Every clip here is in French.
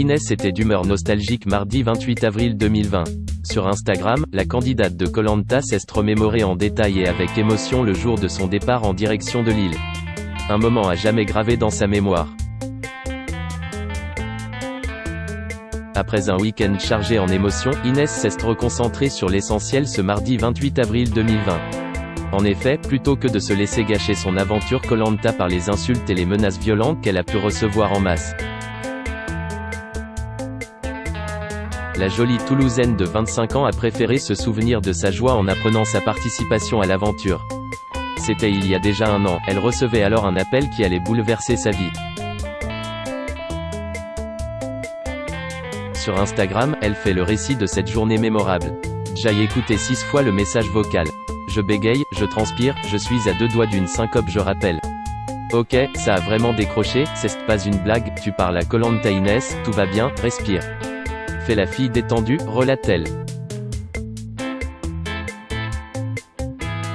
Inès était d'humeur nostalgique mardi 28 avril 2020. Sur Instagram, la candidate de Koh Lanta s'est remémorée en détail et avec émotion le jour de son départ en direction de l'île. Un moment à jamais gravé dans sa mémoire. Après un week-end chargé en émotions, Inès s'est reconcentrée sur l'essentiel ce mardi 28 avril 2020. En effet, plutôt que de se laisser gâcher son aventure Koh Lanta par les insultes et les menaces violentes qu'elle a pu recevoir en masse, la jolie Toulousaine de 25 ans a préféré se souvenir de sa joie en apprenant sa participation à l'aventure. C'était il y a déjà un an, elle recevait alors un appel qui allait bouleverser sa vie. Sur Instagram, elle fait le récit de cette journée mémorable. J'ai écouté 6 fois le message vocal. Je bégaye, je transpire, je suis à 2 doigts d'une syncope, je rappelle. Ok, ça a vraiment décroché, c'est pas une blague, tu parles à Koh Lanta Inès, tout va bien, respire. Fait la fille détendue, relate-t-elle.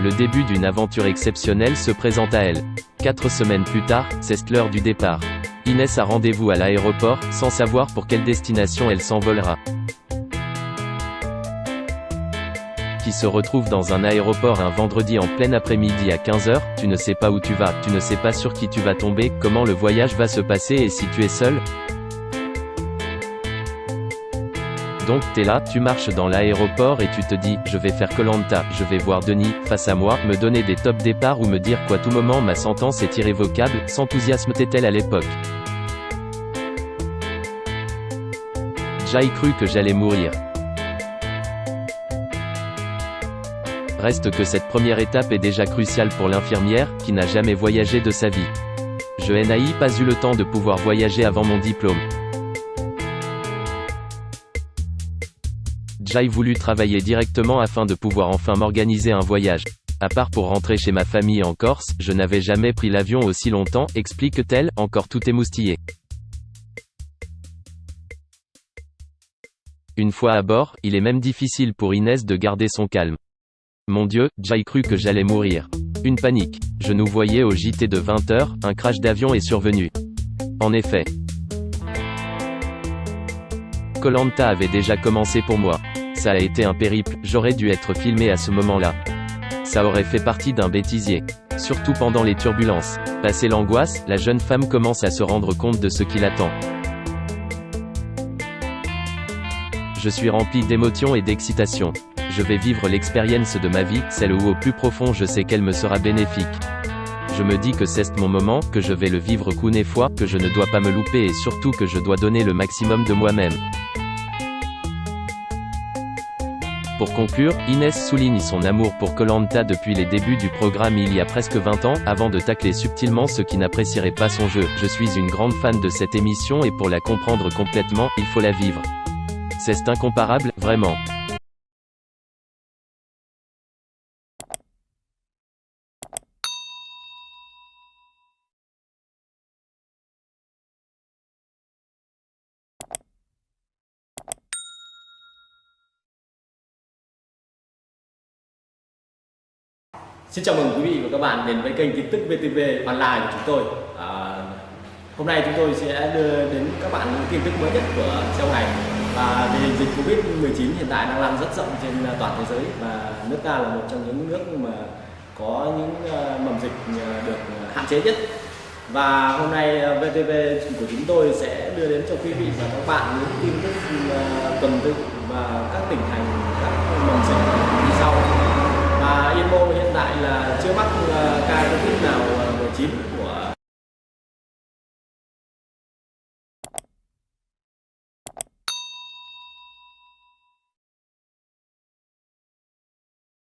Le début d'une aventure exceptionnelle se présente à elle. 4 semaines plus tard, c'est l'heure du départ. Inès a rendez-vous à l'aéroport, sans savoir pour quelle destination elle s'envolera. Qui se retrouve dans un aéroport un vendredi en plein après-midi à 15 h, tu ne sais pas où tu vas, tu ne sais pas sur qui tu vas tomber, comment le voyage va se passer et si tu es seul. Donc t'es là, tu marches dans l'aéroport et tu te dis, je vais faire Koh Lanta, je vais voir Denis, face à moi, me donner des top départs ou me dire qu'à tout moment ma sentence est irrévocable, s'enthousiasme-t-elle à l'époque. J'ai cru que j'allais mourir. Reste que cette première étape est déjà cruciale pour l'infirmière, qui n'a jamais voyagé de sa vie. Je n'ai pas eu le temps de pouvoir voyager avant mon diplôme. J'ai voulu travailler directement afin de pouvoir enfin m'organiser un voyage. À part pour rentrer chez ma famille en Corse, je n'avais jamais pris l'avion aussi longtemps, explique-t-elle, encore tout émoustillée. Une fois à bord, il est même difficile pour Inès de garder son calme. Mon Dieu, j'ai cru que j'allais mourir. Une panique. Je nous voyais au JT de 20 h, un crash d'avion est survenu. En effet, Koh Lanta avait déjà commencé pour moi. Ça a été un périple, j'aurais dû être filmé à ce moment-là. Ça aurait fait partie d'un bêtisier. Surtout pendant les turbulences. Passée l'angoisse, la jeune femme commence à se rendre compte de ce qui l'attend. Je suis rempli d'émotions et d'excitation. Je vais vivre l'expérience de ma vie, celle où au plus profond je sais qu'elle me sera bénéfique. Je me dis que c'est mon moment, que je vais le vivre qu'une fois, que je ne dois pas me louper et surtout que je dois donner le maximum de moi-même. Pour conclure, Inès souligne son amour pour Koh Lanta depuis les débuts du programme il y a presque 20 ans, avant de tacler subtilement ceux qui n'apprécieraient pas son jeu. Je suis une grande fan de cette émission et pour la comprendre complètement, il faut la vivre. C'est incomparable, vraiment. Xin chào mừng quý vị và các bạn đến với kênh tin tức VTV Online của chúng tôi. Hôm nay chúng tôi sẽ đưa đến các bạn những tin tức mới nhất của trong ngày. Và tình hình dịch Covid-19 hiện tại đang lan rất rộng trên toàn thế giới và nước ta là một trong những nước mà có những mầm dịch được hạn chế nhất. Và hôm nay VTV của chúng tôi sẽ đưa đến cho quý vị và các bạn những tin tức tuần tự và các tỉnh thành